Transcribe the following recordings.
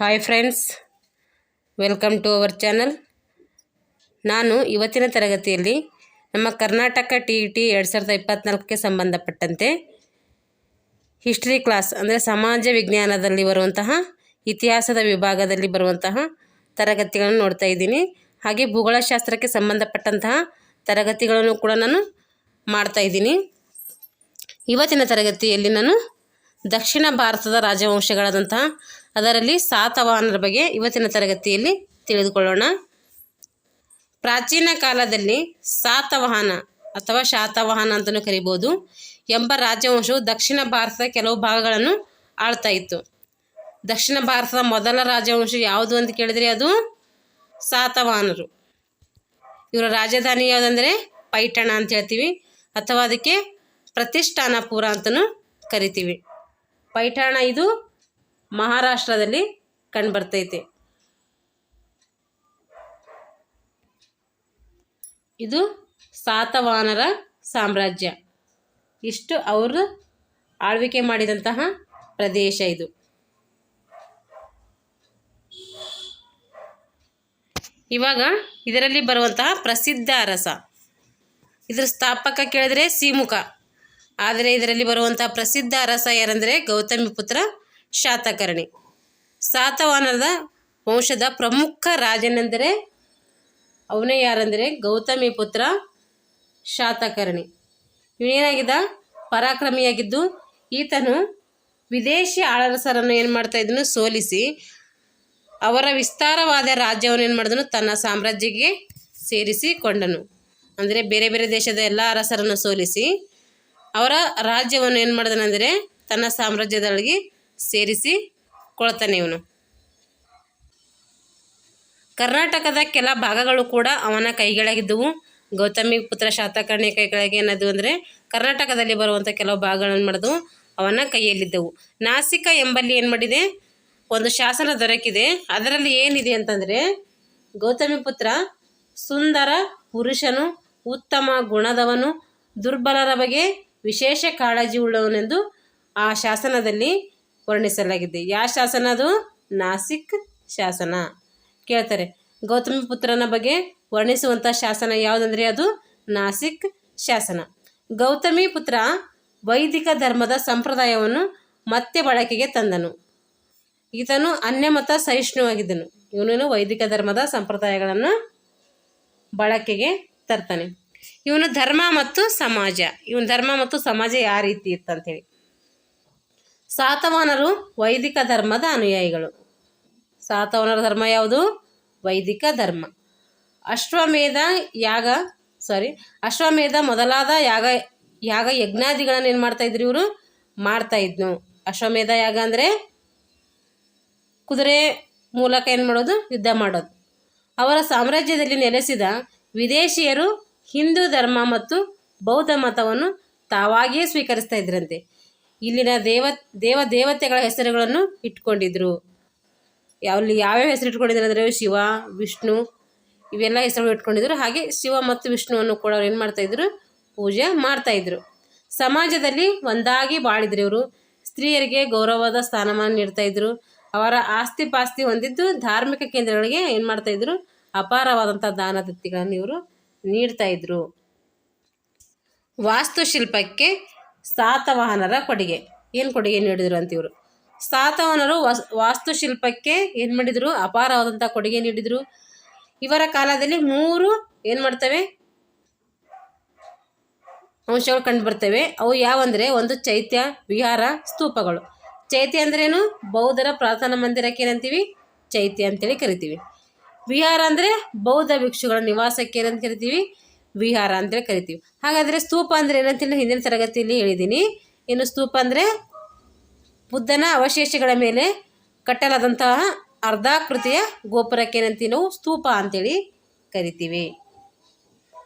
Hi friends, welcome to our channel. ನಾನು ಇವತ್ತಿನ ತರಗತಿಯಲ್ಲಿ ನಮ್ಮ ಕರ್ನಾಟಕ TET 2024ಕ್ಕೆ ಸಂಬಂಧಪಟ್ಟಂತೆ ಹಿಸ್ಟ್ರಿ ಕ್ಲಾಸ್ ಅಂದರೆ ಸಮಾಜ ವಿಜ್ಞಾನದಲ್ಲಿ ಬರುವಂತಹ ಇತಿಹಾಸದ ವಿಭಾಗದಲ್ಲಿ ಬರುವಂತಹ ತರಗತಿಗಳನ್ನು ನೋಡ್ತಾ ಇದ್ದೀನಿ. ಹಾಗೆ ಭೂಗೋಳಶಾಸ್ತ್ರಕ್ಕೆ ಸಂಬಂಧಪಟ್ಟಂತಹ ತರಗತಿಗಳನ್ನು ಕೂಡ ನಾನು ಮಾಡ್ತಾ ಇದ್ದೀನಿ. ಇವತ್ತಿನ ತರಗತಿಯಲ್ಲಿ ನಾನು ದಕ್ಷಿಣ ಭಾರತದ ರಾಜವಂಶಗಳಾದಂತಹ ಅದರಲ್ಲಿ ಸಾತವಾಹನರ ಬಗ್ಗೆ ಇವತ್ತಿನ ತರಗತಿಯಲ್ಲಿ ತಿಳಿದುಕೊಳ್ಳೋಣ. ಪ್ರಾಚೀನ ಕಾಲದಲ್ಲಿ ಸಾತವಾಹನ ಅಥವಾ ಶಾತವಾಹನ ಅಂತಲೂ ಕರಿಬೋದು ಎಂಬ ರಾಜವಂಶವು ದಕ್ಷಿಣ ಭಾರತದ ಕೆಲವು ಭಾಗಗಳನ್ನು ಆಳ್ತಾ ಇತ್ತು. ದಕ್ಷಿಣ ಭಾರತದ ಮೊದಲ ರಾಜವಂಶ ಯಾವುದು ಅಂತ ಕೇಳಿದರೆ ಅದು ಸಾತವಾಹನರು. ಇವರ ರಾಜಧಾನಿ ಯಾವುದಂದರೆ ಪೈಠಣ ಅಂತ ಹೇಳ್ತೀವಿ, ಅಥವಾ ಅದಕ್ಕೆ ಪ್ರತಿಷ್ಠಾನಪುರ ಅಂತಲೂ ಕರಿತೀವಿ. ಪೈಠಾಣ ಇದು ಮಹಾರಾಷ್ಟ್ರದಲ್ಲಿ ಕಂಡುಬರ್ತೈತೆ. ಇದು ಸಾತವಾಹನರ ಸಾಮ್ರಾಜ್ಯ. ಇಷ್ಟು ಅವರು ಆಳ್ವಿಕೆ ಮಾಡಿದಂತಹ ಪ್ರದೇಶ ಇದು. ಇವಾಗ ಇದರಲ್ಲಿ ಬರುವಂತಹ ಪ್ರಸಿದ್ಧ ಅರಸ, ಇದರ ಸ್ಥಾಪಕ ಕೇಳಿದರೆ ಸಿಮುಖ. ಆದರೆ ಇದರಲ್ಲಿ ಬರುವಂತಹ ಪ್ರಸಿದ್ಧ ಅರಸ ಯಾರಂದರೆ ಗೌತಮಿಪುತ್ರ ಶಾತಕರ್ಣಿ. ಸಾತವಾಹನದ ವಂಶದ ಪ್ರಮುಖ ರಾಜನೆಂದರೆ ಅವನೇ ಯಾರಂದರೆ ಗೌತಮಿಪುತ್ರ ಶಾತಕರ್ಣಿ. ಇವನೇನಾಗಿದ್ದ ಪರಾಕ್ರಮಿಯಾಗಿದ್ದು ಈತನು ವಿದೇಶಿ ಆಳರಸರನ್ನು ಏನು ಮಾಡ್ತಾ ಇದ್ದನು, ಸೋಲಿಸಿ ಅವರ ವಿಸ್ತಾರವಾದ ರಾಜ್ಯವನ್ನು ಏನು ಮಾಡಿದನು, ತನ್ನ ಸಾಮ್ರಾಜ್ಯಕ್ಕೆ ಸೇರಿಸಿಕೊಂಡನು. ಅಂದರೆ ಬೇರೆ ಬೇರೆ ದೇಶದ ಎಲ್ಲ ಅರಸರನ್ನು ಸೋಲಿಸಿ ಅವರ ರಾಜ್ಯವನ್ನು ಏನು ಮಾಡಿದನೆಂದರೆ ತನ್ನ ಸಾಮ್ರಾಜ್ಯದೊಳಗೆ ಸೇರಿಸಿಕೊಳ್ತಾನೆ ಇವನು. ಕರ್ನಾಟಕದ ಕೆಲ ಭಾಗಗಳು ಕೂಡ ಅವನ ಕೈಗಳಾಗಿದ್ದವು. ಗೌತಮಿಪುತ್ರ ಶಾತಕರ್ಣಿ ಕೈಗಳಿಗೆ ಏನದು ಅಂದರೆ ಕರ್ನಾಟಕದಲ್ಲಿ ಬರುವಂಥ ಕೆಲವು ಭಾಗಗಳನ್ನು ಮಾಡಿದವು ಅವನ ಕೈಯಲ್ಲಿದ್ದವು. ನಾಸಿಕ ಎಂಬಲ್ಲಿ ಏನು ಮಾಡಿದೆ, ಒಂದು ಶಾಸನ ದೊರಕಿದೆ. ಅದರಲ್ಲಿ ಏನಿದೆ ಅಂತಂದರೆ ಗೌತಮಿಪುತ್ರ ಸುಂದರ ಪುರುಷನು, ಉತ್ತಮ ಗುಣದವನು, ದುರ್ಬಲರ ಬಗ್ಗೆ ವಿಶೇಷ ಕಾಳಜಿ ಉಳ್ಳವನೆಂದು ಆ ಶಾಸನದಲ್ಲಿ ವರ್ಣಿಸಲಾಗಿದೆ. ಯಾವ ಶಾಸನ ಅದು? ನಾಸಿಕ್ ಶಾಸನ. ಕೇಳ್ತಾರೆ, ಗೌತಮಿಪುತ್ರನ ಬಗ್ಗೆ ವರ್ಣಿಸುವಂಥ ಶಾಸನ ಯಾವುದಂದರೆ ಅದು ನಾಸಿಕ್ ಶಾಸನ. ಗೌತಮಿಪುತ್ರ ವೈದಿಕ ಧರ್ಮದ ಸಂಪ್ರದಾಯವನ್ನು ಮತ್ತೆ ಬಳಕೆಗೆ ತಂದನು. ಈತನು ಅನ್ಯಮತ ಸಹಿಷ್ಣುವಾಗಿದ್ದನು. ಇವನು ವೈದಿಕ ಧರ್ಮದ ಸಂಪ್ರದಾಯಗಳನ್ನು ಬಳಕೆಗೆ ತರ್ತಾನೆ. ಇವನು ಧರ್ಮ ಮತ್ತು ಸಮಾಜ, ಧರ್ಮ ಮತ್ತು ಸಮಾಜ ಯಾವ ರೀತಿ ಇತ್ತಂತೇಳಿ. ಸಾತವಾಹನರು ವೈದಿಕ ಧರ್ಮದ ಅನುಯಾಯಿಗಳು. ಸಾತವಾಹನರ ಧರ್ಮ ಯಾವುದು? ವೈದಿಕ ಧರ್ಮ. ಅಶ್ವಮೇಧ ಮೊದಲಾದ ಯಾಗ ಯಜ್ಞಾದಿಗಳನ್ನು ಏನು ಮಾಡ್ತಾಯಿದ್ರು ಇವರು? ಮಾಡ್ತಾಯಿದ್ನು. ಅಶ್ವಮೇಧ ಯಾಗ ಅಂದರೆ ಕುದುರೆ ಮೂಲಕ ಏನು ಮಾಡೋದು? ಯುದ್ಧ ಮಾಡೋದು. ಅವರ ಸಾಮ್ರಾಜ್ಯದಲ್ಲಿ ನೆಲೆಸಿದ ವಿದೇಶಿಯರು ಹಿಂದೂ ಧರ್ಮ ಮತ್ತು ಬೌದ್ಧ ಮತವನ್ನು ತಾವಾಗಿಯೇ ಸ್ವೀಕರಿಸ್ತಾ ಇದ್ರಂತೆ. ಇಲ್ಲಿನ ದೇವತೆಗಳ ಹೆಸರುಗಳನ್ನು ಇಟ್ಕೊಂಡಿದ್ರು. ಯಾವ್ಯಾವ ಹೆಸರು ಇಟ್ಕೊಂಡಿದ್ರು ಅಂದರೆ ಶಿವ, ವಿಷ್ಣು, ಇವೆಲ್ಲ ಹೆಸರುಗಳು ಇಟ್ಕೊಂಡಿದ್ರು. ಹಾಗೆ ಶಿವ ಮತ್ತು ವಿಷ್ಣುವನ್ನು ಕೂಡ ಅವ್ರು ಏನು ಮಾಡ್ತಾಯಿದ್ರು? ಪೂಜೆ ಮಾಡ್ತಾಯಿದ್ರು. ಸಮಾಜದಲ್ಲಿ ಒಂದಾಗಿ ಬಾಳಿದ್ರು ಇವರು. ಸ್ತ್ರೀಯರಿಗೆ ಗೌರವದ ಸ್ಥಾನಮಾನ ನೀಡ್ತಾಯಿದ್ರು. ಅವರ ಆಸ್ತಿ ಪಾಸ್ತಿ ಹೊಂದಿದ್ದು ಧಾರ್ಮಿಕ ಕೇಂದ್ರಗಳಿಗೆ ಏನು ಮಾಡ್ತಾಯಿದ್ರು? ಅಪಾರವಾದಂಥ ದಾನ ದತ್ತಿಗಳನ್ನು ಇವರು ನೀಡ್ತಾಯಿದ್ರು. ವಾಸ್ತುಶಿಲ್ಪಕ್ಕೆ ಸಾತವಾಹನರ ಕೊಡುಗೆ. ಏನು ಕೊಡುಗೆ ನೀಡಿದರು ಅಂತ ಇವರು? ಸಾತವಾಹನರು ವಾಸ್ತುಶಿಲ್ಪಕ್ಕೆ ಏನು ಮಾಡಿದರು? ಅಪಾರವಾದಂಥ ಕೊಡುಗೆ ನೀಡಿದರು. ಇವರ ಕಾಲದಲ್ಲಿ 3 ಏನು ಮಾಡ್ತವೆ? ಅಂಶಗಳು ಕಂಡು ಬರ್ತವೆ. ಅವು ಯಾವಂದರೆ, ಒಂದು ಚೈತ್ಯ, ವಿಹಾರ, ಸ್ತೂಪಗಳು. ಚೈತ್ಯ ಅಂದ್ರೇನು? ಬೌದ್ಧರ ಪ್ರಾರ್ಥನಾ ಮಂದಿರಕ್ಕೆ ಏನಂತೀವಿ? ಚೈತ್ಯ ಅಂತೇಳಿ ಕರಿತೀವಿ. ವಿಹಾರ ಅಂದರೆ ಬೌದ್ಧ ಭಿಕ್ಷುಗಳ ನಿವಾಸಕ್ಕೆ ಏನಂತ ಕರಿತೀವಿ? ವಿಹಾರ ಅಂತೇಳಿ ಕರಿತೀವಿ. ಹಾಗಾದರೆ ಸ್ತೂಪ ಅಂದರೆ ಏನಂತೇಳಿ ಹಿಂದಿನ ತರಗತಿಯಲ್ಲಿ ಹೇಳಿದ್ದೀನಿ. ಇನ್ನು ಸ್ತೂಪ ಅಂದರೆ ಬುದ್ಧನ ಅವಶೇಷಗಳ ಮೇಲೆ ಕಟ್ಟಲಾದಂತಹ ಅರ್ಧಾಕೃತಿಯ ಗೋಪುರಕ್ಕೆ ಏನಂತೀವಿ ನಾವು? ಸ್ತೂಪ ಅಂತೇಳಿ ಕರಿತೀವಿ.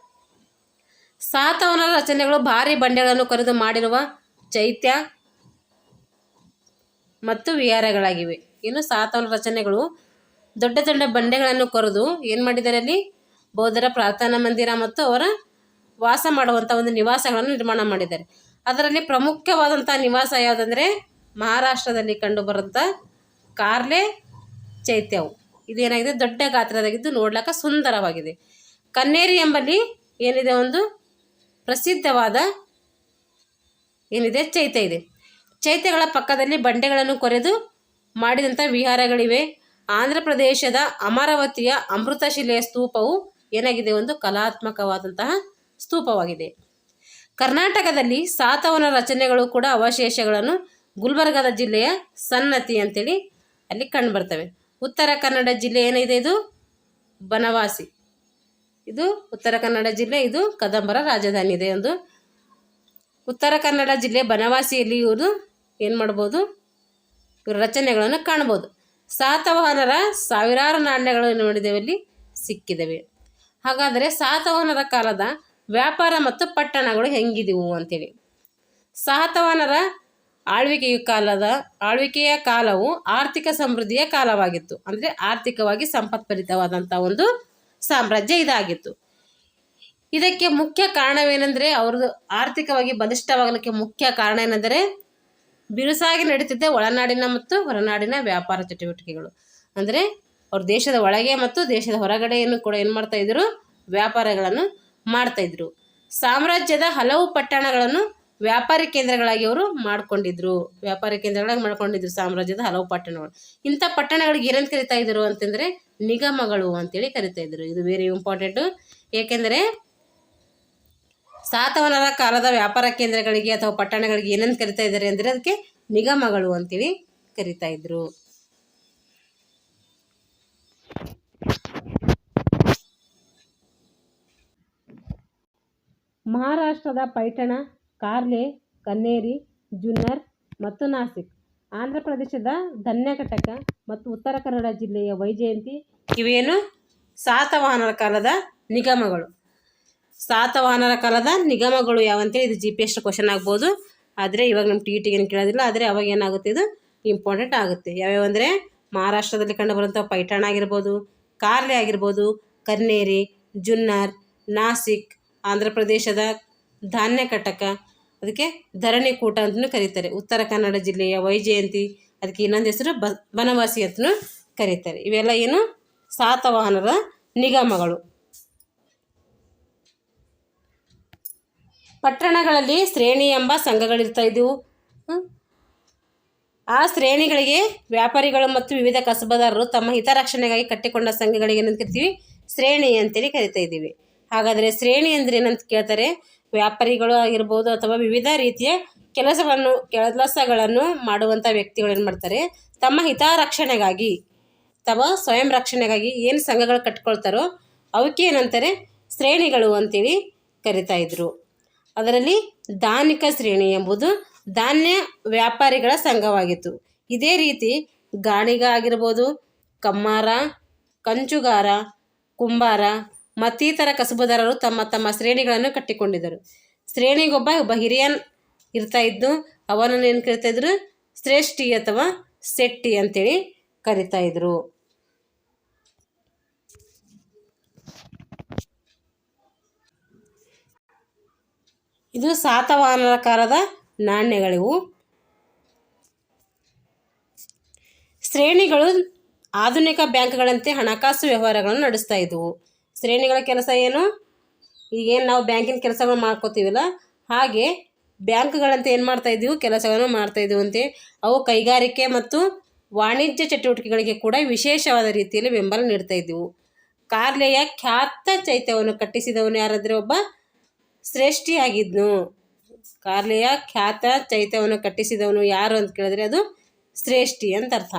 ಸಾತವಾಹನರ ರಚನೆಗಳು ಭಾರಿ ಬಂಡೆಗಳನ್ನು ಕೊರೆದು ಮಾಡಿರುವ ಚೈತ್ಯ ಮತ್ತು ವಿಹಾರಗಳಾಗಿವೆ. ಇನ್ನು ಸಾತವಾಹನರ ರಚನೆಗಳು ದೊಡ್ಡ ದೊಡ್ಡ ಬಂಡೆಗಳನ್ನು ಕೊರೆದು ಏನು ಮಾಡಿದ್ದಾರೆ? ಅಲ್ಲಿ ಬೌದ್ಧರ ಪ್ರಾರ್ಥನಾ ಮಂದಿರ ಮತ್ತು ಅವರ ವಾಸ ಮಾಡುವಂಥ ಒಂದು ನಿವಾಸಗಳನ್ನು ನಿರ್ಮಾಣ ಮಾಡಿದ್ದಾರೆ. ಅದರಲ್ಲಿ ಪ್ರಮುಖವಾದಂಥ ನಿವಾಸ ಯಾವುದಂದರೆ ಮಹಾರಾಷ್ಟ್ರದಲ್ಲಿ ಕಂಡುಬರುವಂಥ ಕಾರ್ಲೆ ಚೈತ್ಯವು. ಇದೇನಾಗಿದೆ, ದೊಡ್ಡ ಗಾತ್ರದಾಗಿದ್ದು ನೋಡ್ಲಿಕ್ಕೆ ಸುಂದರವಾಗಿದೆ. ಕನ್ನೇರಿ ಎಂಬಲ್ಲಿ ಏನಿದೆ, ಒಂದು ಪ್ರಸಿದ್ಧವಾದ ಏನಿದೆ ಚೈತ್ಯ ಇದೆ. ಚೈತ್ಯಗಳ ಪಕ್ಕದಲ್ಲಿ ಬಂಡೆಗಳನ್ನು ಕೊರೆದು ಮಾಡಿದಂಥ ವಿಹಾರಗಳಿವೆ. ಆಂಧ್ರ ಪ್ರದೇಶದ ಅಮರಾವತಿಯ ಅಮೃತಶಿಲೆಯ ಸ್ತೂಪವು ಏನಾಗಿದೆ, ಒಂದು ಕಲಾತ್ಮಕವಾದಂತಹ ಸ್ತೂಪವಾಗಿದೆ. ಕರ್ನಾಟಕದಲ್ಲಿ ಸಾತವಾಹನ ರಚನೆಗಳು ಕೂಡ ಅವಶೇಷಗಳನ್ನು ಗುಲ್ಬರ್ಗದ ಜಿಲ್ಲೆಯ ಸನ್ನತಿ ಅಂತೇಳಿ ಅಲ್ಲಿ ಕಂಡುಬರ್ತವೆ. ಉತ್ತರ ಕನ್ನಡ ಜಿಲ್ಲೆ ಏನಿದೆ, ಇದು ಬನವಾಸಿ. ಇದು ಉತ್ತರ ಕನ್ನಡ ಜಿಲ್ಲೆ, ಇದು ಕದಂಬರ ರಾಜಧಾನಿ ಇದೆ. ಒಂದು ಉತ್ತರ ಕನ್ನಡ ಜಿಲ್ಲೆ ಬನವಾಸಿಯಲ್ಲಿ ಇವರು ಏನು ಮಾಡ್ಬೋದು, ಇವರ ರಚನೆಗಳನ್ನು ಕಾಣ್ಬೋದು. ಸಾತವಾಹನರ ಸಾವಿರಾರು ನಾಣ್ಯಗಳು ನೋಡಿದ್ದೇವೆ ಅಲ್ಲಿ ಸಿಕ್ಕಿದವೆ. ಹಾಗಾದರೆ ಸಾತವಾಹನರ ಕಾಲದ ವ್ಯಾಪಾರ ಮತ್ತು ಪಟ್ಟಣಗಳು ಹೆಂಗಿದವು ಅಂತೇಳಿ. ಸಾತವಾಹನರ ಆಳ್ವಿಕೆಯ ಕಾಲವು ಆರ್ಥಿಕ ಸಮೃದ್ಧಿಯ ಕಾಲವಾಗಿತ್ತು. ಅಂದರೆ ಆರ್ಥಿಕವಾಗಿ ಸಂಪತ್ಭರಿತವಾದಂಥ ಒಂದು ಸಾಮ್ರಾಜ್ಯ ಇದಾಗಿತ್ತು. ಇದಕ್ಕೆ ಮುಖ್ಯ ಕಾರಣವೇನೆಂದರೆ, ಅವ್ರದ್ದು ಆರ್ಥಿಕವಾಗಿ ಬಲಿಷ್ಠವಾಗಲಿಕ್ಕೆ ಮುಖ್ಯ ಕಾರಣ ಏನೆಂದರೆ ಬಿರುಸಾಗಿ ನಡೀತಿದ್ದ ಒಳನಾಡಿನ ಮತ್ತು ಹೊರನಾಡಿನ ವ್ಯಾಪಾರ ಚಟುವಟಿಕೆಗಳು. ಅಂದರೆ ಅವ್ರ ದೇಶದ ಒಳಗೆ ಮತ್ತು ದೇಶದ ಹೊರಗಡೆಯನ್ನು ಕೂಡ ಏನು ಮಾಡ್ತಾಯಿದ್ರು, ವ್ಯಾಪಾರಗಳನ್ನು ಮಾಡ್ತಾಯಿದ್ರು. ಸಾಮ್ರಾಜ್ಯದ ಹಲವು ಪಟ್ಟಣಗಳನ್ನು ವ್ಯಾಪಾರಿ ಕೇಂದ್ರಗಳಾಗಿ ಅವರು ಮಾಡ್ಕೊಂಡಿದ್ರು. ಸಾಮ್ರಾಜ್ಯದ ಹಲವು ಪಟ್ಟಣಗಳು. ಇಂಥ ಪಟ್ಟಣಗಳಿಗೆ ಏನಂತ ಕರಿತಾ ಇದ್ರು ಅಂತಂದರೆ ನಿಗಮಗಳು ಅಂತೇಳಿ ಕರಿತಾ ಇದ್ರು. ಇದು ವೆರಿ ಇಂಪಾರ್ಟೆಂಟು. ಏಕೆಂದರೆ ಸಾತವಾಹನರ ಕಾಲದ ವ್ಯಾಪಾರ ಕೇಂದ್ರಗಳಿಗೆ ಅಥವಾ ಪಟ್ಟಣಗಳಿಗೆ ಏನಂತ ಕರಿತಾ ಇದ್ದಾರೆ ಅಂದರೆ ಅದಕ್ಕೆ ನಿಗಮಗಳು ಅಂತೇಳಿ ಕರಿತಾ ಇದ್ರು. ಮಹಾರಾಷ್ಟ್ರದ ಪೈಠಣ, ಕಾರ್ಲೆ, ಕನ್ನೇರಿ, ಜುನ್ನರ್ ಮತ್ತು ನಾಸಿಕ್, ಆಂಧ್ರ ಪ್ರದೇಶದ ಧನ್ಯಕಟಕ ಮತ್ತು ಉತ್ತರ ಕನ್ನಡ ಜಿಲ್ಲೆಯ ವೈಜಯಂತಿ ಇವೇನು ಸಾತವಾಹನರ ಕಾಲದ ನಿಗಮಗಳು. ಸಾತವಾಹನರ ಕಾಲದ ನಿಗಮಗಳು ಯಾವಂತೇಳಿ ಇದು GPS ಕ್ವಶನ್ ಆಗ್ಬೋದು. ಆದರೆ ಇವಾಗ ನಮ್ಮ TET ಏನು ಕೇಳೋದಿಲ್ಲ. ಆದರೆ ಅವಾಗ ಏನಾಗುತ್ತೆ, ಇದು ಇಂಪಾರ್ಟೆಂಟ್ ಆಗುತ್ತೆ. ಯಾವ್ಯಾವ ಅಂದರೆ ಮಹಾರಾಷ್ಟ್ರದಲ್ಲಿ ಕಂಡುಬರುವಂಥ ಪೈಠಾಣ ಆಗಿರ್ಬೋದು, ಕಾರ್ಲೆ ಆಗಿರ್ಬೋದು, ಕನ್ನೇರಿ, ಜುನ್ನಾರ್, ನಾಸಿಕ್, ಆಂಧ್ರ ಪ್ರದೇಶದ ಧಾನ್ಯಕಟಕ, ಅದಕ್ಕೆ ಧರಣಿಕೂಟ ಅಂತಲೂ ಕರೀತಾರೆ. ಉತ್ತರ ಕನ್ನಡ ಜಿಲ್ಲೆಯ ವೈಜಯಂತಿ, ಅದಕ್ಕೆ ಇನ್ನೊಂದು ಹೆಸರು ಬನವಾಸಿ ಅಂತಲೂ ಕರೀತಾರೆ. ಇವೆಲ್ಲ ಏನು ಸಾತವಾಹನರ ನಿಗಮಗಳು. ಪಟ್ಟಣಗಳಲ್ಲಿ ಶ್ರೇಣಿ ಎಂಬ ಸಂಘಗಳಿರ್ತಾ ಇದ್ದವು. ಆ ಶ್ರೇಣಿಗಳಿಗೆ ವ್ಯಾಪಾರಿಗಳು ಮತ್ತು ವಿವಿಧ ಕಸಬದಾರರು ತಮ್ಮ ಹಿತರಕ್ಷಣೆಗಾಗಿ ಕಟ್ಟಿಕೊಂಡ ಸಂಘಗಳಿಗೆ ಏನಂತ ಕರಿತೀವಿ, ಶ್ರೇಣಿ ಅಂತೇಳಿ ಕರಿತಾ ಇದ್ದೀವಿ. ಹಾಗಾದರೆ ಶ್ರೇಣಿ ಅಂದರೆ ಏನಂತ ಕೇಳ್ತಾರೆ, ವ್ಯಾಪಾರಿಗಳು ಆಗಿರ್ಬೋದು ಅಥವಾ ವಿವಿಧ ರೀತಿಯ ಕೆಲಸಗಳನ್ನು ಮಾಡುವಂಥ ವ್ಯಕ್ತಿಗಳು ಏನು ಮಾಡ್ತಾರೆ, ತಮ್ಮ ಹಿತರಕ್ಷಣೆಗಾಗಿ ಅಥವಾ ಸ್ವಯಂ ರಕ್ಷಣೆಗಾಗಿ ಏನು ಸಂಘಗಳು ಕಟ್ಕೊಳ್ತಾರೋ ಅವಕ್ಕೆ ಏನಂತಾರೆ, ಶ್ರೇಣಿಗಳು ಅಂತೇಳಿ ಕರಿತಾ ಇದ್ರು. ಅದರಲ್ಲಿ ಧಾನಿಕ ಶ್ರೇಣಿ ಎಂಬುದು ಧಾನ್ಯ ವ್ಯಾಪಾರಿಗಳ ಸಂಘವಾಗಿತ್ತು. ಇದೇ ರೀತಿ ಗಾಣಿಗ ಆಗಿರ್ಬೋದು, ಕಮ್ಮಾರ, ಕಂಚುಗಾರ, ಕುಂಬಾರ ಮತ್ತಿತರ ಕಸಬುದಾರರು ತಮ್ಮ ತಮ್ಮ ಶ್ರೇಣಿಗಳನ್ನು ಕಟ್ಟಿಕೊಂಡಿದ್ದರು. ಶ್ರೇಣಿಗೊಬ್ಬ ಹಿರಿಯ ಇರ್ತಾ ಇದ್ದು ಅವನನ್ನು ಏನು ಕರಿತಾ ಇದ್ರು, ಶ್ರೇಷ್ಠಿ ಅಥವಾ ಶೆಟ್ಟಿ ಅಂತೇಳಿ ಕರಿತಾ ಇದ್ರು. ಇದು ಸಾತವಾಹನರ ಕಾಲದ ನಾಣ್ಯಗಳಿವು. ಶ್ರೇಣಿಗಳು ಆಧುನಿಕ ಬ್ಯಾಂಕ್ಗಳಂತೆ ಹಣಕಾಸು ವ್ಯವಹಾರಗಳನ್ನು ನಡೆಸ್ತಾ ಇದ್ದವು. ಶ್ರೇಣಿಗಳ ಕೆಲಸ ಏನು, ಈಗೇನು ನಾವು ಬ್ಯಾಂಕಿನ ಕೆಲಸಗಳು ಮಾಡ್ಕೋತೀವಲ್ಲ ಹಾಗೆ ಬ್ಯಾಂಕ್ಗಳಂತೆ ಏನು ಮಾಡ್ತಾಯಿದ್ವು, ಕೆಲಸಗಳನ್ನು ಮಾಡ್ತಾಯಿದ್ವು ಅಂತೆ. ಅವು ಕೈಗಾರಿಕೆ ಮತ್ತು ವಾಣಿಜ್ಯ ಚಟುವಟಿಕೆಗಳಿಗೆ ಕೂಡ ವಿಶೇಷವಾದ ರೀತಿಯಲ್ಲಿ ಬೆಂಬಲ ನೀಡ್ತಾ ಇದ್ದವು. ಕಾರ್ಲೆಯ ಖ್ಯಾತ ಚೈತ್ಯವನ್ನು ಕಟ್ಟಿಸಿದವನು ಯಾರಾದರೆ ಒಬ್ಬ ಶ್ರೇಷ್ಠಿಯಾಗಿದ್ನು. ಕಾರ್ಲೆಯ ಖ್ಯಾತ ಚೈತ್ಯವನ್ನು ಕಟ್ಟಿಸಿದವನು ಯಾರು ಅಂತ ಕೇಳಿದ್ರೆ ಅದು ಶ್ರೇಷ್ಠಿ ಅಂತ ಅರ್ಥ.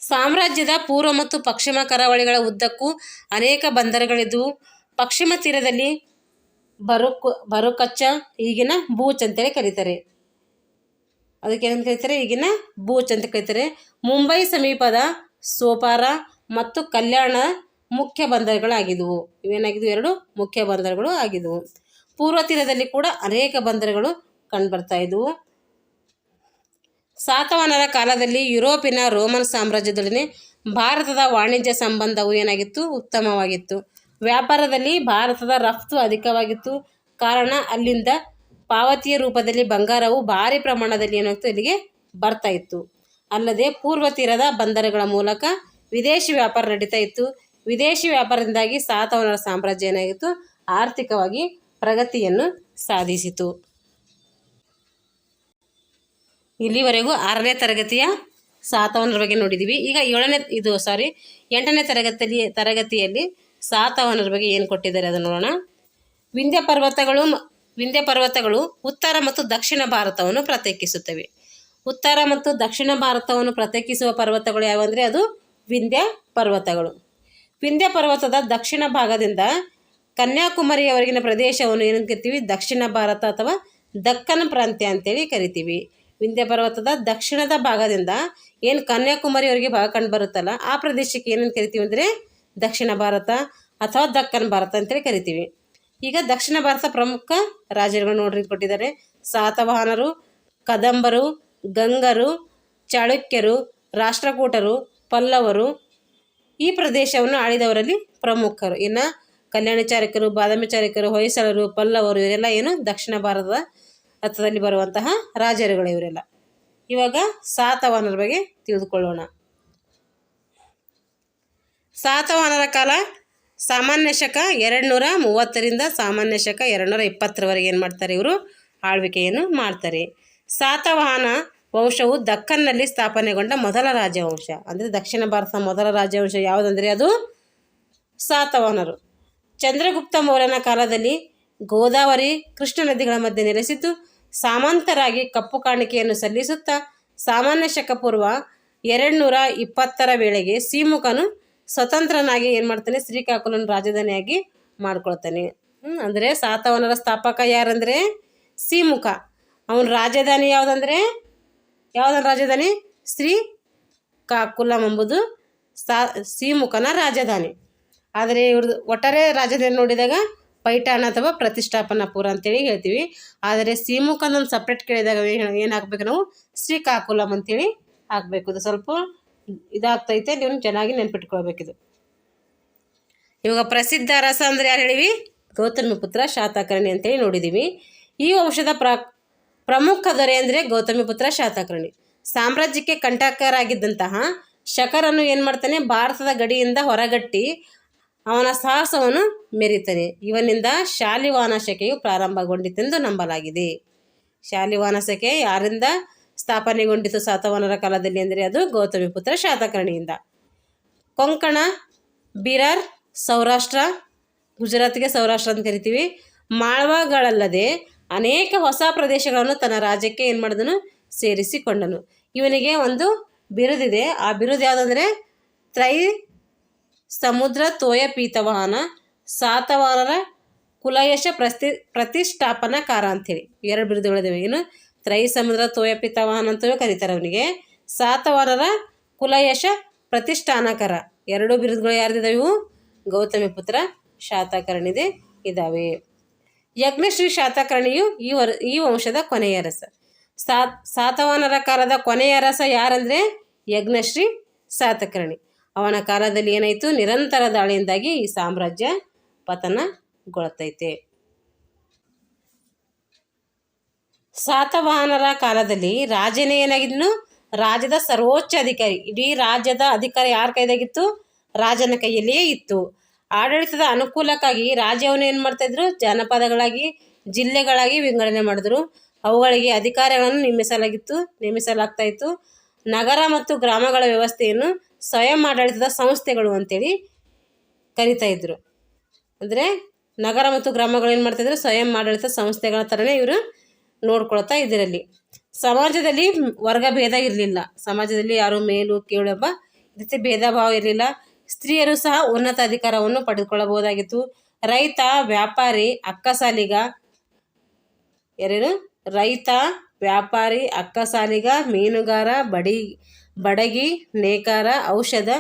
ಸಾಮ್ರಾಜ್ಯದ ಪೂರ್ವ ಮತ್ತು ಪಶ್ಚಿಮ ಕರಾವಳಿಗಳ ಉದ್ದಕ್ಕೂ ಅನೇಕ ಬಂದರುಗಳಿದ್ದವು. ಪಶ್ಚಿಮ ತೀರದಲ್ಲಿ ಬರುಕಚ್ಚ, ಈಗಿನ ಬೂಚ್ ಅಂತೇಳಿ ಕರೀತಾರೆ. ಅದಕ್ಕೆ ಏನಂತ ಕರೀತಾರೆ, ಈಗಿನ ಬೂಚ್ ಅಂತ ಕರೀತಾರೆ. ಮುಂಬೈ ಸಮೀಪದ ಸೋಪಾರ ಮತ್ತು ಕಲ್ಯಾಣ ಮುಖ್ಯ ಬಂದರುಗಳಾಗಿದ್ದವು. ಇವೇನಾಗಿದ್ವು, ಎರಡು ಮುಖ್ಯ ಬಂದರುಗಳು ಆಗಿದ್ದವು. ಪೂರ್ವ ತೀರದಲ್ಲಿ ಕೂಡ ಅನೇಕ ಬಂದರುಗಳು ಕಂಡುಬರ್ತಾ ಇದ್ದವು. ಸಾತವಾಹನರ ಕಾಲದಲ್ಲಿ ಯುರೋಪಿನ ರೋಮನ್ ಸಾಮ್ರಾಜ್ಯದೊಡನೆ ಭಾರತದ ವಾಣಿಜ್ಯ ಸಂಬಂಧವು ಏನಾಗಿತ್ತು, ಉತ್ತಮವಾಗಿತ್ತು. ವ್ಯಾಪಾರದಲ್ಲಿ ಭಾರತದ ರಫ್ತು ಅಧಿಕವಾಗಿತ್ತು. ಕಾರಣ ಅಲ್ಲಿಂದ ಪಾವತಿಯ ರೂಪದಲ್ಲಿ ಬಂಗಾರವು ಭಾರಿ ಪ್ರಮಾಣದಲ್ಲಿ ಏನಾಗ್ತು ಇಲ್ಲಿಗೆ ಬರ್ತಾ ಇತ್ತು. ಅಲ್ಲದೆ ಪೂರ್ವ ತೀರದ ಬಂದರುಗಳ ಮೂಲಕ ವಿದೇಶಿ ವ್ಯಾಪಾರ ನಡೀತಾ ಇತ್ತು. ವಿದೇಶಿ ವ್ಯಾಪಾರದಿಂದಾಗಿ ಸಾತವಾಹನರ ಸಾಮ್ರಾಜ್ಯ ಏನಾಗಿತ್ತು, ಆರ್ಥಿಕವಾಗಿ ಪ್ರಗತಿಯನ್ನು ಸಾಧಿಸಿತು. ಇಲ್ಲಿವರೆಗೂ 6ನೇ ತರಗತಿಯ ಸಾತವಾಹನರ ಬಗ್ಗೆ ನೋಡಿದ್ದೀವಿ. ಈಗ 8ನೇ ತರಗತಿಯಲ್ಲಿ ಸಾತವಾಹನರ ಬಗ್ಗೆ ಏನು ಕೊಟ್ಟಿದ್ದಾರೆ ಅದನ್ನು ನೋಡೋಣ. ವಿಂಧ್ಯ ಪರ್ವತಗಳು ಉತ್ತರ ಮತ್ತು ದಕ್ಷಿಣ ಭಾರತವನ್ನು ಪ್ರತ್ಯೇಕಿಸುತ್ತವೆ. ಉತ್ತರ ಮತ್ತು ದಕ್ಷಿಣ ಭಾರತವನ್ನು ಪ್ರತ್ಯೇಕಿಸುವ ಪರ್ವತಗಳು ಯಾವಂದರೆ ಅದು ವಿಂಧ್ಯ ಪರ್ವತಗಳು. ವಿಂಧ್ಯ ಪರ್ವತದ ದಕ್ಷಿಣ ಭಾಗದಿಂದ ಕನ್ಯಾಕುಮಾರಿಯವರೆಗಿನ ಪ್ರದೇಶವನ್ನು ಏನು ಕರಿತೀವಿ, ದಕ್ಷಿಣ ಭಾರತ ಅಥವಾ ದಕ್ಕನ್ ಪ್ರಾಂತ್ಯ ಅಂತೇಳಿ ಕರಿತೀವಿ. ವಿಂಧ್ಯ ಪರ್ವತದ ದಕ್ಷಿಣದ ಭಾಗದಿಂದ ಏನು ಕನ್ಯಾಕುಮಾರಿಯವರೆಗೆ ಭಾಗ ಕಂಡು ಬರುತ್ತಲ್ಲ, ಆ ಪ್ರದೇಶಕ್ಕೆ ಏನೇನು ಕರಿತೀವಿ ಅಂದರೆ ದಕ್ಷಿಣ ಭಾರತ ಅಥವಾ ದಕ್ಕನ್ ಭಾರತ ಅಂತೇಳಿ ಕರಿತೀವಿ. ಈಗ ದಕ್ಷಿಣ ಭಾರತ ಪ್ರಮುಖ ರಾಜ್ಯಗಳು ನೋಡ್ರಿ ಕೊಟ್ಟಿದ್ದಾರೆ. ಸಾತವಾಹನರು, ಕದಂಬರು, ಗಂಗರು, ಚಾಳುಕ್ಯರು, ರಾಷ್ಟ್ರಕೂಟರು, ಪಲ್ಲವರು ಈ ಪ್ರದೇಶವನ್ನು ಆಳಿದವರಲ್ಲಿ ಪ್ರಮುಖರು. ಇನ್ನು ಕಲ್ಯಾಣ ಚಾಲುಕ್ಯರು, ಬಾದಾಮಿ ಚಾಲುಕ್ಯರು, ಹೊಯ್ಸಳರು, ಪಲ್ಲವರು ಇವರೆಲ್ಲ ಏನು ದಕ್ಷಿಣ ಭಾರತದ ಅರ್ಥದಲ್ಲಿ ಬರುವಂತಹ ರಾಜರುಗಳು ಇವರೆಲ್ಲ. ಇವಾಗ ಸಾತವಾಹನರ ಬಗ್ಗೆ ತಿಳಿದುಕೊಳ್ಳೋಣ. ಸಾತವಾಹನರ ಕಾಲ ಸಾಮಾನ್ಯ ಶಕ 230ರಿಂದ ಸಾಮಾನ್ಯ ಶಕ 220ರವರೆಗೆ ಏನು ಮಾಡ್ತಾರೆ, ಇವರು ಆಳ್ವಿಕೆಯನ್ನು ಮಾಡ್ತಾರೆ. ಸಾತವಾಹನ ವಂಶವು ದಕ್ಕನ್ನಲ್ಲಿ ಸ್ಥಾಪನೆಗೊಂಡ ಮೊದಲ ರಾಜವಂಶ. ಅಂದರೆ ದಕ್ಷಿಣ ಭಾರತದ ಮೊದಲ ರಾಜವಂಶ ಯಾವುದಂದರೆ ಅದು ಸಾತವಾಹನರು. ಚಂದ್ರಗುಪ್ತ ಮೌರ್ಯನ ಕಾಲದಲ್ಲಿ ಗೋದಾವರಿ, ಕೃಷ್ಣ ನದಿಗಳ ಮಧ್ಯೆ ನೆಲೆಸಿದ್ದು ಸಾಮಂತರಾಗಿ ಕಪ್ಪು ಕಾಣಿಕೆಯನ್ನು ಸಲ್ಲಿಸುತ್ತಾ ಸಾಮಾನ್ಯ ಶಕ ಪೂರ್ವ 220ರ ವೇಳೆಗೆ ಸಿಮುಕನು ಸ್ವತಂತ್ರನಾಗಿ ಏನು ಮಾಡ್ತಾನೆ, ಶ್ರೀಕಾಕುಲನ ರಾಜಧಾನಿಯಾಗಿ ಮಾಡ್ಕೊಳ್ತಾನೆ. ಅಂದರೆ ಸಾತವಾಹನರ ಸ್ಥಾಪಕ ಯಾರಂದರೆ ಸಿಮುಕ. ಅವನ ರಾಜಧಾನಿ ಯಾವುದಂದರೆ ರಾಜಧಾನಿ ಶ್ರೀಕಾಕುಲಂ ಎಂಬುದು ಸಿಮುಕನ ರಾಜಧಾನಿ. ಆದರೆ ಇವ್ರದ್ದು ಒಟ್ಟಾರೆ ರಾಜಧಾನಿ ನೋಡಿದಾಗ ಪೈಠಾಣ ಅಥವಾ ಪ್ರತಿಷ್ಠಾಪನಾಪುರ ಅಂತೇಳಿ ಹೇಳ್ತೀವಿ. ಆದರೆ ಸಿಮುಕನೊಂದು ಸಪ್ರೇಟ್ ಕೇಳಿದಾಗ ಏನು ಹಾಕ್ಬೇಕು, ನಾವು ಶ್ರೀಕಾಕುಲಂ ಅಂತೇಳಿ ಹಾಕಬೇಕು. ಇದು ಸ್ವಲ್ಪ ಇದಾಗ್ತೈತೆ, ನೀವು ಚೆನ್ನಾಗಿ ನೆನ್ಪಿಟ್ಕೊಳ್ಬೇಕಿದು. ಇವಾಗ ಪ್ರಸಿದ್ಧ ಅರಸ ಅಂದರೆ ಯಾರು ಹೇಳಿವಿ, ಗೌತಮಿಪುತ್ರ ಶಾತಕರ್ಣಿ ಅಂತೇಳಿ ನೋಡಿದ್ದೀವಿ. ಈ ವಂಶದ ಪ್ರಮುಖ ದೊರೆ ಅಂದರೆ ಗೌತಮಿಪುತ್ರ ಶಾತಕರ್ಣಿ. ಸಾಮ್ರಾಜ್ಯಕ್ಕೆ ಕಂಟಕರಾಗಿದ್ದಂತಹ ಶಕರನ್ನು ಏನು ಮಾಡ್ತಾನೆ, ಭಾರತದ ಗಡಿಯಿಂದ ಹೊರಗಟ್ಟಿ ಅವನ ಸಾಹಸವನ್ನು ಮೆರೀತಾನೆ. ಇವನಿಂದ ಶಾಲಿವಾಹನ ಶಕೆಯು ಪ್ರಾರಂಭಗೊಂಡಿತೆಂದು ನಂಬಲಾಗಿದೆ. ಶಾಲಿವಾಹನ ಶಕೆ ಯಾರಿಂದ ಸ್ಥಾಪನೆಗೊಂಡಿತು ಸಾತವಾಹನರ ಕಾಲದಲ್ಲಿ ಅಂದರೆ ಅದು ಗೌತಮಿಪುತ್ರ ಶಾತಕರ್ಣಿಯಿಂದ. ಕೊಂಕಣ, ಬಿರಾರ್, ಸೌರಾಷ್ಟ್ರ, ಗುಜರಾತ್ಗೆ ಸೌರಾಷ್ಟ್ರ ಅಂತ ಕರಿತೀವಿ, ಮಾಳ್ವಾಗಳಲ್ಲದೆ ಅನೇಕ ಹೊಸ ಪ್ರದೇಶಗಳನ್ನು ತನ್ನ ರಾಜ್ಯಕ್ಕೆ ಏನು ಮಾಡಿದನು, ಸೇರಿಸಿಕೊಂಡನು. ಇವನಿಗೆ ಒಂದು ಬಿರುದಿದೆ. ಆ ಬಿರುದು ಯಾವುದಂದರೆ ಸಮುದ್ರ ತೋಯ ಪೀತವಾಹನ, ಸಾತವಾಹನರ ಕುಲಯಶ ಪ್ರತಿಷ್ಠಾಪನಾಕಾರ ಅಂಥೇಳಿ 2 ಬಿರುದುಗಳಿದ್ದಾವೆ. ಏನು ಸಮುದ್ರ ತೋಯ ಪೀತವಾಹನ ಅಂತಲೂ ಕರೀತಾರೆ ಅವನಿಗೆ. ಸಾತವಾಹನರ ಕುಲಯಶ ಪ್ರತಿಷ್ಠಾನಕರ 2 ಬಿರುದುಗಳು ಯಾರ್ದಿದ್ದಾವೆ, ಇವು ಗೌತಮಿಪುತ್ರ ಶಾತಕರ್ಣಿದೆ ಇದ್ದಾವೆ. ಯಜ್ಞಶ್ರೀ ಶಾತಕರ್ಣಿಯು ಈ ವಂಶದ ಕೊನೆಯ ಅರಸ. ಸಾತವಾಹನರ ಕಾಲದ ಕೊನೆಯ ಅರಸ ಯಾರಂದರೆ ಯಜ್ಞಶ್ರೀ ಶಾತಕರ್ಣಿ. ಅವನ ಕಾಲದಲ್ಲಿ ಏನಾಯಿತು, ನಿರಂತರ ದಾಳಿಯಿಂದಾಗಿ ಈ ಸಾಮ್ರಾಜ್ಯ ಪತನಗೊಳ್ತೈತೆ. ಸಾತವಾಹನರ ಕಾಲದಲ್ಲಿ ರಾಜನೇ ಏನಾಗಿದ್ನು, ರಾಜ್ಯದ ಸರ್ವೋಚ್ಚ ಅಧಿಕಾರಿ. ಇಡೀ ರಾಜ್ಯದ ಅಧಿಕಾರ ಯಾರ ಕೈದಾಗಿತ್ತು, ರಾಜನ ಕೈಯಲ್ಲಿಯೇ ಇತ್ತು. ಆಡಳಿತದ ಅನುಕೂಲಕ್ಕಾಗಿ ರಾಜ್ಯವನ್ನು ಏನು ಮಾಡ್ತಾಯಿದ್ರು, ಜನಪದಗಳಾಗಿ, ಜಿಲ್ಲೆಗಳಾಗಿ ವಿಂಗಡಣೆ ಮಾಡಿದ್ರು. ಅವುಗಳಿಗೆ ಅಧಿಕಾರಿಗಳನ್ನು ನೇಮಿಸಲಾಗ್ತಾ ಇತ್ತು. ನಗರ ಮತ್ತು ಗ್ರಾಮಗಳ ವ್ಯವಸ್ಥೆಯನ್ನು ಸ್ವಯಂ ಆಡಳಿತದ ಸಂಸ್ಥೆಗಳು ಅಂತೇಳಿ ಕರಿತಾ ಇದ್ರು. ಅಂದರೆ ನಗರ ಮತ್ತು ಗ್ರಾಮಗಳು ಏನು ಮಾಡ್ತಾಯಿದ್ರು, ಸ್ವಯಂ ಆಡಳಿತ ಸಂಸ್ಥೆಗಳ ಥರನೇ ಇವರು ನೋಡ್ಕೊಳ್ತಾ ಇದರಲ್ಲಿ. ಸಮಾಜದಲ್ಲಿ ವರ್ಗಭೇದ ಇರಲಿಲ್ಲ. ಸಮಾಜದಲ್ಲಿ ಯಾರು ಮೇಲು ಕೀಳು ಎಂಬ ರೀತಿ ಭೇದ ಭಾವ ಇರಲಿಲ್ಲ. ಸ್ತ್ರೀಯರು ಸಹ ಉನ್ನತ ಅಧಿಕಾರವನ್ನು ಪಡೆದುಕೊಳ್ಳಬಹುದಾಗಿತ್ತು. ರೈತ, ವ್ಯಾಪಾರಿ, ಅಕ್ಕಸಾಲಿಗ, ಮೀನುಗಾರ, ಬಡಗಿ, ನೇಕಾರ, ಔಷಧ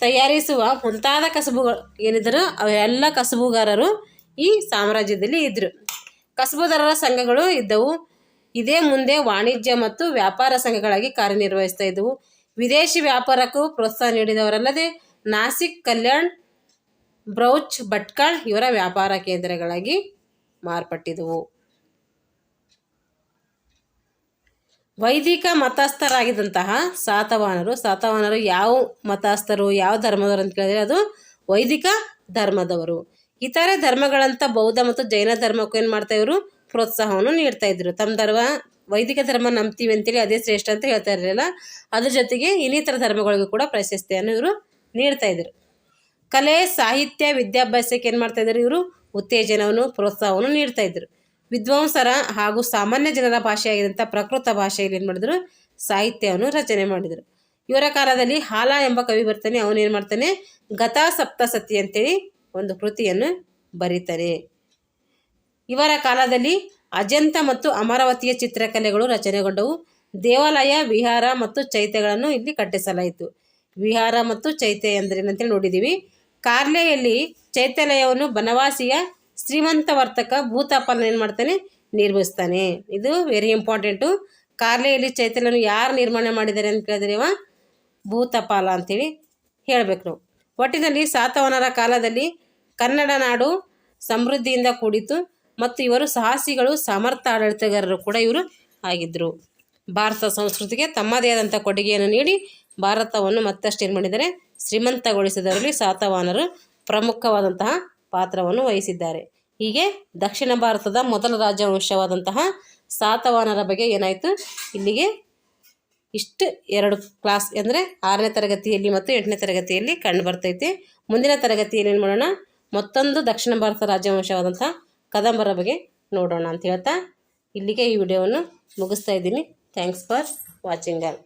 ತಯಾರಿಸುವ ಮುಂತಾದ ಕಸಬುಗಳು ಏನಿದ್ದರು ಅವೆಲ್ಲ ಕಸಬುಗಾರರು ಈ ಸಾಮ್ರಾಜ್ಯದಲ್ಲಿ ಇದ್ದರು. ಕಸಬುದಾರರ ಸಂಘಗಳು ಇದ್ದವು. ಇದೇ ಮುಂದೆ ವಾಣಿಜ್ಯ ಮತ್ತು ವ್ಯಾಪಾರ ಸಂಘಗಳಾಗಿ ಕಾರ್ಯನಿರ್ವಹಿಸ್ತಾ ಇದ್ದವು. ವಿದೇಶಿ ವ್ಯಾಪಾರಕ್ಕೂ ಪ್ರೋತ್ಸಾಹ ನೀಡಿದವರಲ್ಲದೆ ನಾಸಿಕ್, ಕಲ್ಯಾಣ್, ಬ್ರೌಚ್, ಭಟ್ಕಳ್ ಇವರ ವ್ಯಾಪಾರ ಕೇಂದ್ರಗಳಾಗಿ ಮಾರ್ಪಟ್ಟಿದ್ದವು. ವೈದಿಕ ಮತಸ್ಥರಾಗಿದ್ದಂತಹ ಸಾತವಾಹನರು ಯಾವ ಮತಸ್ಥರು, ಯಾವ ಧರ್ಮದವರು ಅಂತ ಕೇಳಿದರೆ ಅದು ವೈದಿಕ ಧರ್ಮದವರು. ಇತರೆ ಧರ್ಮಗಳಂತ ಬೌದ್ಧ ಮತ್ತು ಜೈನ ಧರ್ಮಕ್ಕೂ ಏನು ಮಾಡ್ತಾ ಇವರು ಪ್ರೋತ್ಸಾಹವನ್ನು ನೀಡ್ತಾ ಇದ್ರು. ತಮ್ಮ ವೈದಿಕ ಧರ್ಮ ನಂಬ್ತೀವಿ ಅಂತೇಳಿ ಅದೇ ಶ್ರೇಷ್ಠ ಅಂತ ಹೇಳ್ತಾ ಇರಲಿಲ್ಲ. ಅದ್ರ ಜೊತೆಗೆ ಇನ್ನಿತರ ಧರ್ಮಗಳಿಗೂ ಕೂಡ ಪ್ರಶಸ್ತಿಯನ್ನು ಇವರು ನೀಡ್ತಾ ಇದ್ರು. ಕಲೆ, ಸಾಹಿತ್ಯ, ವಿದ್ಯಾಭ್ಯಾಸಕ್ಕೆ ಏನು ಮಾಡ್ತಾ ಇದ್ರು ಇವರು ಉತ್ತೇಜನವನ್ನು, ಪ್ರೋತ್ಸಾಹವನ್ನು ನೀಡ್ತಾ ಇದ್ರು. ವಿದ್ವಾಂಸರ ಹಾಗೂ ಸಾಮಾನ್ಯ ಜನರ ಭಾಷೆಯಾಗಿದ್ದಂಥ ಪ್ರಕೃತ ಭಾಷೆಯಲ್ಲಿ ಏನು ಮಾಡಿದ್ರು ಸಾಹಿತ್ಯವನ್ನು ರಚನೆ ಮಾಡಿದರು. ಇವರ ಕಾಲದಲ್ಲಿ ಹಾಲ ಎಂಬ ಕವಿ ಬರ್ತಾನೆ. ಅವನೇನು ಮಾಡ್ತಾನೆ ಗತಾ ಸಪ್ತಸತಿ ಅಂತೇಳಿ ಒಂದು ಕೃತಿಯನ್ನು ಬರೀತಾರೆ. ಇವರ ಕಾಲದಲ್ಲಿ ಅಜಂತ ಮತ್ತು ಅಮರಾವತಿಯ ಚಿತ್ರಕಲೆಗಳು ರಚನೆಗೊಂಡವು. ದೇವಾಲಯ, ವಿಹಾರ ಮತ್ತು ಚೈತ್ಯಗಳನ್ನು ಇಲ್ಲಿ ಕಟ್ಟಿಸಲಾಯಿತು. ವಿಹಾರ ಮತ್ತು ಚೈತ್ಯ ಎಂದರೇನಂತೇಳಿ ನೋಡಿದ್ದೀವಿ. ಕಾರ್ಲೆಯಲ್ಲಿ ಚೈತ್ಯಾಲಯವನ್ನು ಬನವಾಸಿಯ ಶ್ರೀಮಂತ ವರ್ತಕ ಭೂತಾಪಾಲ ಏನು ಮಾಡ್ತಾನೆ ನಿರ್ಮಿಸ್ತಾನೆ. ಇದು ವೆರಿ ಇಂಪಾರ್ಟೆಂಟು. ಕಾರ್ಲೆಯಲ್ಲಿ ಚೈತ್ಯಾಲಯವನ್ನು ಯಾರು ನಿರ್ಮಾಣ ಮಾಡಿದ್ದಾರೆ ಅಂತ ಕೇಳಿದ್ರೆ ಭೂತಪಾಲ ಅಂತೇಳಿ ಹೇಳಬೇಕು ನಾವು. ಒಟ್ಟಿನಲ್ಲಿ ಸಾತವಾಹನರ ಕಾಲದಲ್ಲಿ ಕನ್ನಡ ನಾಡು ಸಮೃದ್ಧಿಯಿಂದ ಕೂಡಿತು ಮತ್ತು ಇವರು ಸಾಹಸಿಗಳು, ಸಮರ್ಥ ಆಡಳಿತಗಾರರು ಕೂಡ ಇವರು ಆಗಿದ್ದರು. ಭಾರತ ಸಂಸ್ಕೃತಿಗೆ ತಮ್ಮದೇ ಆದಂಥ ಕೊಡುಗೆಯನ್ನು ನೀಡಿ ಭಾರತವನ್ನು ಮತ್ತಷ್ಟು ಏನು ಮಾಡಿದ್ದಾರೆ ಶ್ರೀಮಂತಗೊಳಿಸಿದವರಲ್ಲಿ ಸಾತವಾಹನರು ಪ್ರಮುಖವಾದಂತಹ ಪಾತ್ರವನ್ನು ವಹಿಸಿದ್ದಾರೆ. ಹೀಗೆ ದಕ್ಷಿಣ ಭಾರತದ ಮೊದಲ ರಾಜವಂಶವಾದಂತಹ ಸಾತವಾಹನರ ಬಗ್ಗೆ ಏನಾಯಿತು ಇಲ್ಲಿಗೆ ಇಷ್ಟು 2 ಕ್ಲಾಸ್ ಅಂದರೆ 6ನೇ ತರಗತಿಯಲ್ಲಿ ಮತ್ತು 8ನೇ ತರಗತಿಯಲ್ಲಿ ಕಂಡು ಬರ್ತೈತೆ. ಮುಂದಿನ ತರಗತಿಯಲ್ಲಿ ಏನು ಮಾಡೋಣ ಮತ್ತೊಂದು ದಕ್ಷಿಣ ಭಾರತ ರಾಜವಂಶವಾದಂಥ ಕದಂಬರ ಬಗ್ಗೆ ನೋಡೋಣ ಅಂತ ಹೇಳ್ತಾ ಇಲ್ಲಿಗೆ ಈ ವಿಡಿಯೋವನ್ನು ಮುಗಿಸ್ತಾ ಇದ್ದೀನಿ. Thanks for watching all.